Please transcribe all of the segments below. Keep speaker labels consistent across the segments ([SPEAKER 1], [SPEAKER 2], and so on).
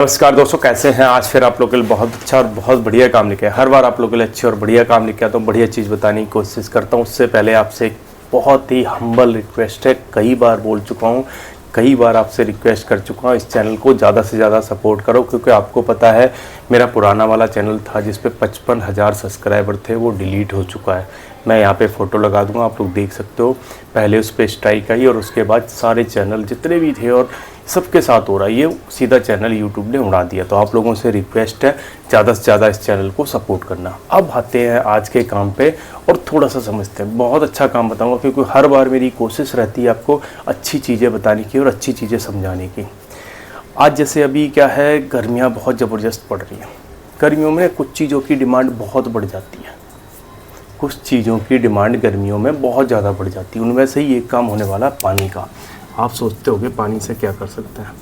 [SPEAKER 1] नमस्कार दोस्तों, कैसे हैं। आज फिर आप लोगों के लिए बहुत अच्छा और बहुत बढ़िया काम लेके आया। हर बार आप लोगों के लिए अच्छे और बढ़िया काम लेके आता हूँ, बढ़िया चीज़ बताने की कोशिश करता हूँ। उससे पहले आपसे एक बहुत ही हम्बल रिक्वेस्ट है। कई बार बोल चुका हूँ, कई बार आपसे रिक्वेस्ट कर चुका हूँ, इस चैनल को ज़्यादा से ज़्यादा सपोर्ट करो, क्योंकि आपको पता है मेरा पुराना वाला चैनल था जिस पे 55,000 सब्सक्राइबर थे, वो डिलीट हो चुका है। मैं यहाँ पे फ़ोटो लगा दूंगा, आप लोग देख सकते हो। पहले उस पर स्ट्राइक आई और उसके बाद सारे चैनल जितने भी थे और सबके साथ हो रहा है, ये सीधा चैनल यूट्यूब ने उड़ा दिया। तो आप लोगों से रिक्वेस्ट है ज़्यादा से ज़्यादा इस चैनल को सपोर्ट करना। अब आते हैं आज के काम पे और थोड़ा सा समझते हैं। बहुत अच्छा काम बताऊंगा, क्योंकि हर बार मेरी कोशिश रहती है आपको अच्छी चीज़ें बताने की और अच्छी चीज़ें समझाने की। आज जैसे अभी क्या है, गर्मियाँ बहुत ज़बरदस्त पड़ रही हैं। गर्मियों में कुछ चीज़ों की डिमांड बहुत बढ़ जाती है। कुछ चीज़ों की डिमांड गर्मियों में बहुत ज़्यादा बढ़ जाती है। उनमें से ही एक काम होने वाला पानी का। आप सोचते होंगे पानी से क्या कर सकते हैं,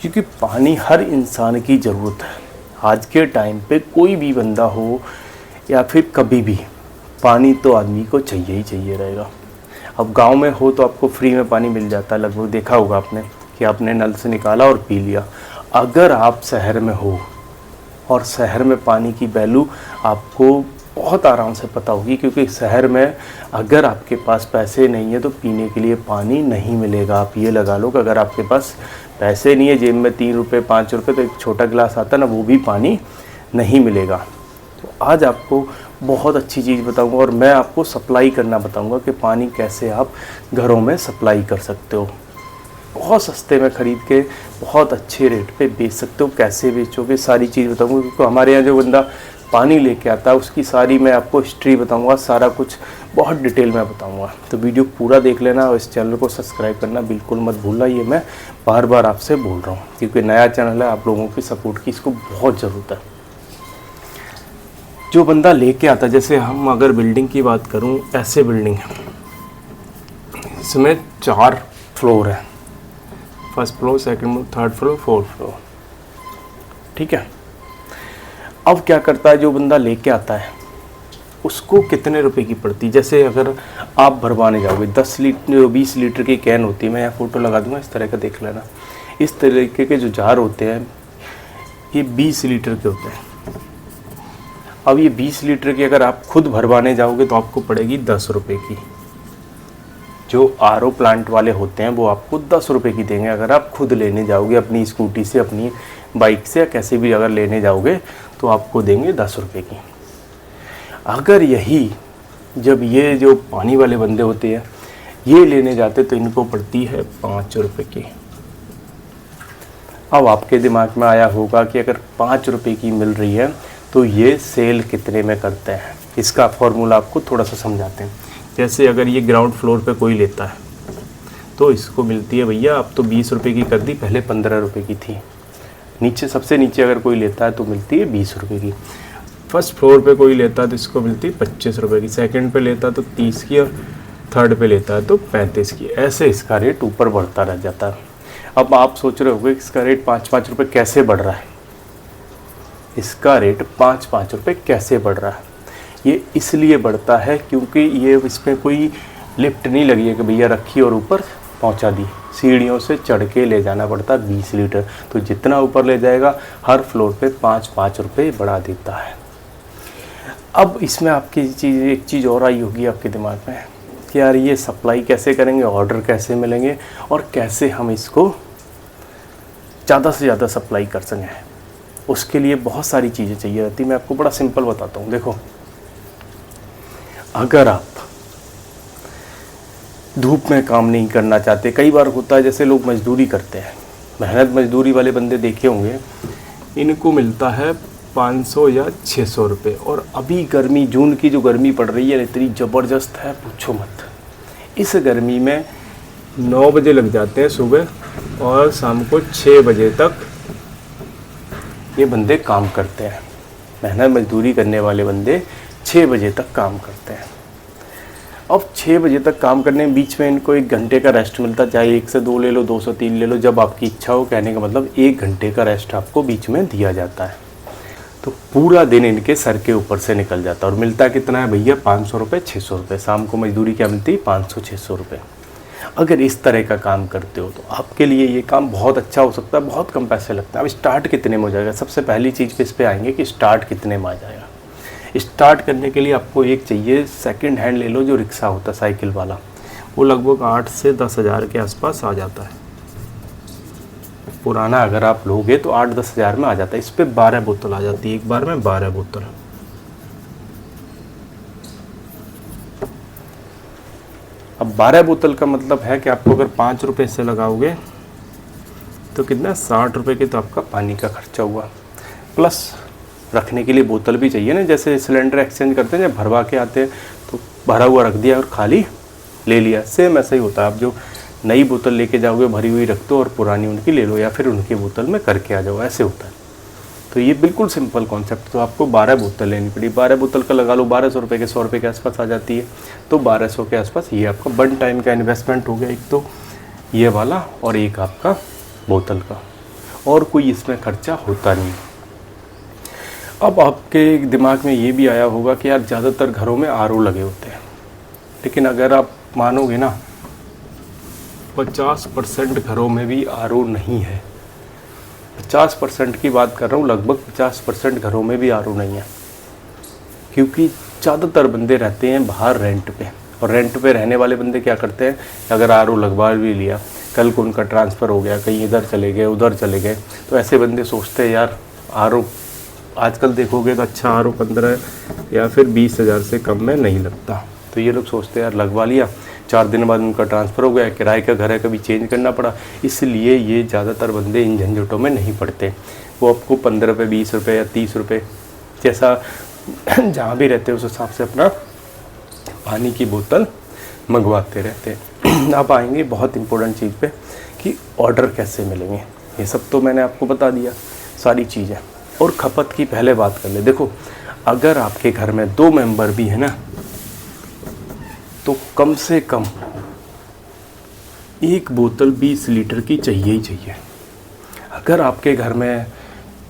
[SPEAKER 1] क्योंकि पानी हर इंसान की ज़रूरत है। आज के टाइम पे कोई भी बंदा हो या फिर कभी भी पानी तो आदमी को चाहिए ही चाहिए रहेगा। अब गांव में हो तो आपको फ्री में पानी मिल जाता है, लगभग देखा होगा आपने कि आपने नल से निकाला और पी लिया। अगर आप शहर में हो और शहर में पानी की वैल्यू आपको बहुत आराम से पता होगी, क्योंकि शहर में अगर आपके पास पैसे नहीं है तो पीने के लिए पानी नहीं मिलेगा। आप ये लगा लो कि अगर आपके पास पैसे नहीं है, जेब में 3 रुपये 5 रुपये, तो एक छोटा गिलास आता है ना, वो भी पानी नहीं मिलेगा। तो आज आपको बहुत अच्छी चीज़ बताऊंगा और मैं आपको सप्लाई करना बताऊंगा कि पानी कैसे आप घरों में सप्लाई कर सकते हो। बहुत सस्ते में ख़रीद के बहुत अच्छे रेट पे बेच सकते हो। कैसे बेचोगे सारी चीज़ बताऊंगा, क्योंकि हमारे यहाँ जो बंदा पानी लेके आता है उसकी सारी मैं आपको हिस्ट्री बताऊंगा, सारा कुछ बहुत डिटेल में बताऊंगा। तो वीडियो पूरा देख लेना और इस चैनल को सब्सक्राइब करना बिल्कुल मत भूलना। ये मैं बार बार आपसे बोल रहा हूँ, क्योंकि नया चैनल है, आप लोगों की सपोर्ट की इसको बहुत ज़रूरत है। जो बंदा लेके आता है, जैसे हम अगर बिल्डिंग की बात करूँ, ऐसे बिल्डिंग है, इसमें 4 फ्लोर है। First floor, second floor, third floor, fourth floor, ठीक है। अब क्या करता है जो बंदा लेके आता है, उसको कितने रुपए की पड़ती। जैसे अगर आप भरवाने जाओगे 10 लीटर 20 लीटर की कैन होती है, मैं यहाँ फ़ोटो लगा दूंगा, इस तरह का देख लेना। इस तरीके के जो जार होते हैं ये 20 लीटर के होते हैं। अब ये 20 लीटर की अगर आप खुद भरवाने जाओगे तो आपको पड़ेगी 10 रुपये की। जो RO प्लांट वाले होते हैं वो आपको 10 रुपये की देंगे। अगर आप खुद लेने जाओगे अपनी स्कूटी से, अपनी बाइक से, या कैसे भी अगर लेने जाओगे तो आपको देंगे 10 रुपये की। अगर यही जब ये जो पानी वाले बंदे होते हैं ये लेने जाते तो इनको पड़ती है 5 रुपये की। अब आपके दिमाग में आया होगा कि अगर 5 रुपये की मिल रही है तो ये सेल कितने में करते हैं। इसका फॉर्मूला आपको थोड़ा सा समझाते हैं। जैसे अगर ये ग्राउंड फ्लोर पे कोई लेता है तो इसको मिलती है, भैया अब तो 20 रुपये की कर दी, पहले 15 रुपये की थी। नीचे सबसे नीचे अगर कोई लेता है तो मिलती है 20 रुपये की। फर्स्ट फ्लोर पे कोई लेता है तो इसको मिलती है 25 रुपये की। सेकंड पे लेता है तो 30 की, और थर्ड पे लेता है तो 35 की। ऐसे इसका रेट ऊपर बढ़ता रह जाता है। अब आप सोच रहे होंगे इसका रेट 5-5 रुपये कैसे बढ़ रहा है। इसका रेट 5-5 रुपये कैसे बढ़ रहा है, ये इसलिए बढ़ता है क्योंकि ये इसमें कोई लिफ्ट नहीं लगी है कि भैया रखी और ऊपर पहुंचा दी। सीढ़ियों से चढ़ के ले जाना पड़ता है 20 लीटर। तो जितना ऊपर ले जाएगा हर फ्लोर पे 5-5 रुपये बढ़ा देता है। अब इसमें आपकी एक चीज़ और आई होगी आपके दिमाग में कि यार ये सप्लाई कैसे करेंगे, ऑर्डर कैसे मिलेंगे और कैसे हम इसको ज़्यादा से ज़्यादा सप्लाई कर सकें। उसके लिए बहुत सारी चीज़ें चाहिए रहती। मैं आपको बड़ा सिंपल बताता हूँ। देखो, अगर आप धूप में काम नहीं करना चाहते, कई बार होता है जैसे लोग मजदूरी करते हैं, मेहनत मजदूरी वाले बंदे देखे होंगे, इनको मिलता है 500 या 600 रुपये। और अभी गर्मी, जून की जो गर्मी पड़ रही है इतनी ज़बरदस्त है, पूछो मत। इस गर्मी में 9 बजे लग जाते हैं सुबह और शाम को 6 बजे तक ये बंदे काम करते हैं। मेहनत मजदूरी करने वाले बंदे 6 बजे तक काम करते हैं। अब 6 बजे तक काम करने में बीच में इनको 1 घंटे का रेस्ट मिलता है, चाहे 1 से 2 ले लो, 2 से 3 ले लो, जब आपकी इच्छा हो। कहने का मतलब 1 घंटे का रेस्ट आपको बीच में दिया जाता है। तो पूरा दिन इनके सर के ऊपर से निकल जाता है। और मिलता कितना है भैया, 500 रुपये, 600 रुपये। शाम को मजदूरी क्या मिलती है, 500-600 रुपये। अगर इस तरह का काम करते हो तो आपके लिए ये काम बहुत अच्छा हो सकता है, बहुत कम पैसे लगता है। अब स्टार्ट कितने में हो जाएगा, सबसे पहली चीज़ पे इस पे आएंगे कि स्टार्ट कितने में आ जाएगा। स्टार्ट करने के लिए आपको एक चाहिए, सेकंड हैंड ले लो जो रिक्शा होता है साइकिल वाला, वो लगभग 8 से 10 हज़ार के आसपास आ जाता है। पुराना अगर आप लोगे तो 8-10 हज़ार में आ जाता है। इस पर 12 बोतल आ जाती है, एक बार में 12 बोतल। अब 12 बोतल का मतलब है कि आपको अगर 5 रुपये से लगाओगे तो कितना, 60 रुपये की तो आपका पानी का खर्चा हुआ, प्लस रखने के लिए बोतल भी चाहिए ना। जैसे सिलेंडर एक्सचेंज करते हैं, जब भरवा के आते हैं तो भरा हुआ रख दिया और खाली ले लिया, सेम ऐसा ही होता है। आप जो नई बोतल लेके जाओगे भरी हुई रख दो और पुरानी उनकी ले लो, या फिर उनकी बोतल में करके आ जाओ, ऐसे होता है। तो ये बिल्कुल सिंपल कॉन्सेप्ट। तो आपको 12 बोतल लेनी पड़ी, 12 बोतल का लगा लो 1200 रुपये के, 100 रुपये के आसपास आ जाती है। तो 1200 के आसपास ये आपका 1 टाइम का इन्वेस्टमेंट हो गया, एक तो ये वाला और एक आपका बोतल का, और कोई इसमें खर्चा होता नहीं। अब आपके दिमाग में ये भी आया होगा कि यार ज़्यादातर घरों में आरओ लगे होते हैं, लेकिन अगर आप मानोगे ना 50% घरों में भी आरओ नहीं है। 50% की बात कर रहा हूँ, लगभग 50% घरों में भी आरओ नहीं है, क्योंकि ज़्यादातर बंदे रहते हैं बाहर रेंट पे। और रेंट पे रहने वाले बंदे क्या करते हैं, अगर आरओ लगवा भी लिया, कल को उनका ट्रांसफ़र हो गया, कहीं इधर चले गए उधर चले गए, तो ऐसे बंदे सोचते हैं यार आरओ, आजकल देखोगे तो अच्छा आरओ 15 या फिर 20 हज़ार से कम में नहीं लगता। तो ये लोग सोचते हैं यार लगवा लिया, 4 दिन बाद उनका ट्रांसफ़र हो गया, किराए का घर है, कभी चेंज करना पड़ा, इसलिए ये ज़्यादातर बंदे इन झंझटों में नहीं पड़ते। वो आपको 15 रुपये, 20 रुपये या 30 रुपये जैसा जहाँ भी रहते हैं उस हिसाब से अपना पानी की बोतल मंगवाते रहते हैं। आप आएंगे बहुत इंपॉर्टेंट चीज़ पे कि ऑर्डर कैसे मिलेंगे। ये सब तो मैंने आपको बता दिया सारी चीज़ें। और खपत की पहले बात कर ले। देखो, अगर आपके घर में 2 मेंबर भी है ना, तो कम से कम एक बोतल 20 लीटर की चाहिए ही चाहिए। अगर आपके घर में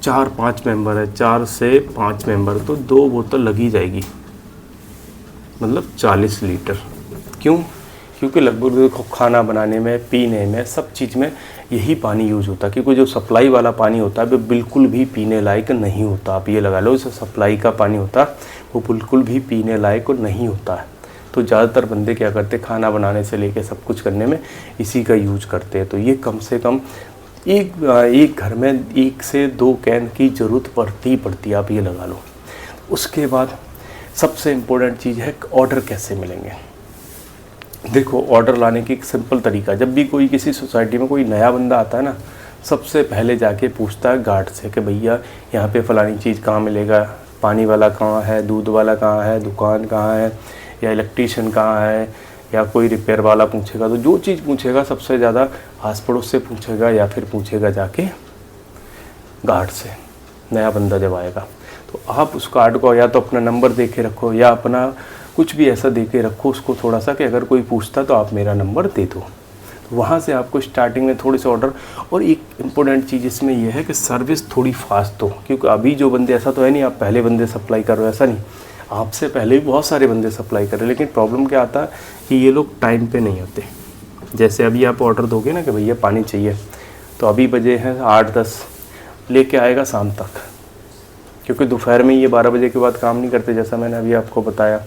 [SPEAKER 1] 4-5 मेंबर है, 4 से 5 मेंबर, तो 2 बोतल लगी जाएगी, मतलब 40 लीटर। क्यों? क्योंकि लगभग देखो खाना बनाने में, पीने में, सब चीज़ में यही पानी यूज़ होता है। क्योंकि जो सप्लाई वाला पानी होता है वो बिल्कुल भी पीने लायक नहीं होता। आप ये लगा लो, जो सप्लाई का पानी होता है वो बिल्कुल भी पीने लायक नहीं होता है। तो ज़्यादातर बंदे क्या करते हैं, खाना बनाने से लेके सब कुछ करने में इसी का यूज करते हैं। तो ये कम से कम एक घर में 1 से 2 कैन की ज़रूरत पड़ती है, आप ये लगा लो। उसके बाद सबसे इम्पोर्टेंट चीज़ है ऑर्डर कैसे मिलेंगे। देखो, ऑर्डर लाने की एक सिंपल तरीका, जब भी कोई किसी सोसाइटी में कोई नया बंदा आता है ना, सबसे पहले जाके पूछता है गार्ड से कि भैया यहाँ पे फ़लानी चीज़ कहाँ मिलेगा, पानी वाला कहाँ है, दूध वाला कहाँ है, दुकान कहाँ है, या इलेक्ट्रीशियन कहाँ है, या कोई रिपेयर वाला पूछेगा। तो जो चीज़ पूछेगा सबसे ज़्यादा आस पड़ोस से पूछेगा, या फिर पूछेगा जाके गार्ड से, नया बंदा जब आएगा। तो आप उस कार्ड को या तो अपना नंबर दे के रखो, या अपना कुछ भी ऐसा दे के रखो उसको थोड़ा सा, कि अगर कोई पूछता तो आप मेरा नंबर दे दो। तो वहाँ से आपको स्टार्टिंग में थोड़े से ऑर्डर। और एक इम्पोर्टेंट चीज़ इसमें यह है कि सर्विस थोड़ी फास्ट हो, क्योंकि अभी जो बंदे, ऐसा तो है नहीं आप पहले बंदे सप्लाई कर रहे हो, ऐसा नहीं, आपसे पहले भी बहुत सारे बंदे सप्लाई कर रहे हैं। लेकिन प्रॉब्लम क्या आता है कि ये लोग टाइम पे नहीं आते। जैसे अभी आप ऑर्डर दोगे ना कि भैया पानी चाहिए, तो अभी बजे हैं 8-10, लेके आएगा शाम तक, क्योंकि दोपहर में ये 12 बजे के बाद काम नहीं करते। जैसा मैंने अभी आपको बताया,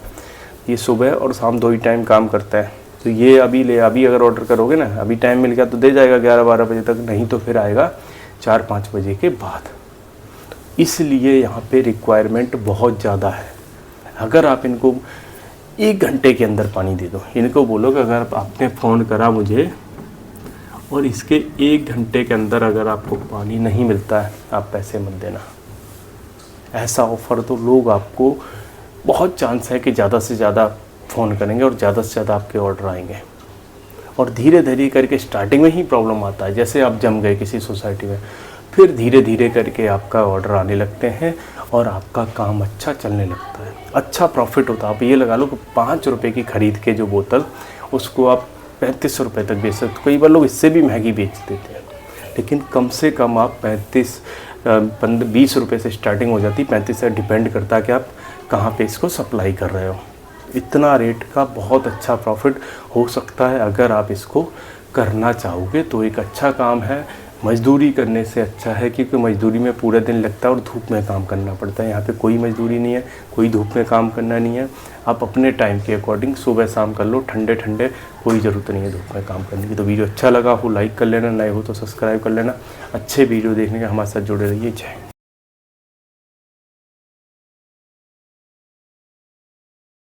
[SPEAKER 1] ये सुबह और शाम 2 ही टाइम काम करता है। तो ये अभी अगर ऑर्डर करोगे ना, अभी टाइम मिल गया तो दे जाएगा 11-12 बजे तक, नहीं तो फिर आएगा 4-5 बजे के बाद। इसलिए यहाँ पे रिक्वायरमेंट बहुत ज़्यादा है। अगर आप इनको 1 घंटे के अंदर पानी दे दो, इनको बोलो कि अगर आपने फ़ोन करा मुझे और इसके 1 घंटे के अंदर अगर आपको पानी नहीं मिलता है, आप पैसे मत देना। ऐसा ऑफ़र तो लोग आपको, बहुत चांस है कि ज़्यादा से ज़्यादा फ़ोन करेंगे और ज़्यादा से ज़्यादा आपके ऑर्डर आएंगे। और धीरे धीरे करके स्टार्टिंग में ही प्रॉब्लम आता है। जैसे आप जम गए किसी सोसाइटी में, फिर धीरे धीरे करके आपका ऑर्डर आने लगते हैं और आपका काम अच्छा चलने लगता है, अच्छा प्रॉफिट होता है। आप ये लगा लो कि 5 रुपये की ख़रीद के जो बोतल, उसको आप 35 रुपये तक बेच सकते। कई बार लोग इससे भी महंगी बेच देते हैं, लेकिन कम से कम आप 20 रुपये से स्टार्टिंग हो जाती, 35 से डिपेंड करता है कि आप कहाँ पे इसको सप्लाई कर रहे हो। इतना रेट का बहुत अच्छा प्रॉफिट हो सकता है अगर आप इसको करना चाहोगे। तो एक अच्छा काम है, मज़दूरी करने से अच्छा है, क्योंकि मज़दूरी में पूरा दिन लगता है और धूप में काम करना पड़ता है। यहाँ पे कोई मज़दूरी नहीं है, कोई धूप में काम करना नहीं है। आप अपने टाइम के अकॉर्डिंग सुबह शाम कर लो, ठंडे ठंडे, कोई ज़रूरत नहीं है धूप में काम करने की। तो वीडियो अच्छा लगा हो लाइक कर लेना, नए हो तो सब्सक्राइब कर लेना। अच्छे वीडियो देखने के हमारे साथ जुड़े रहिए। जय हिंद।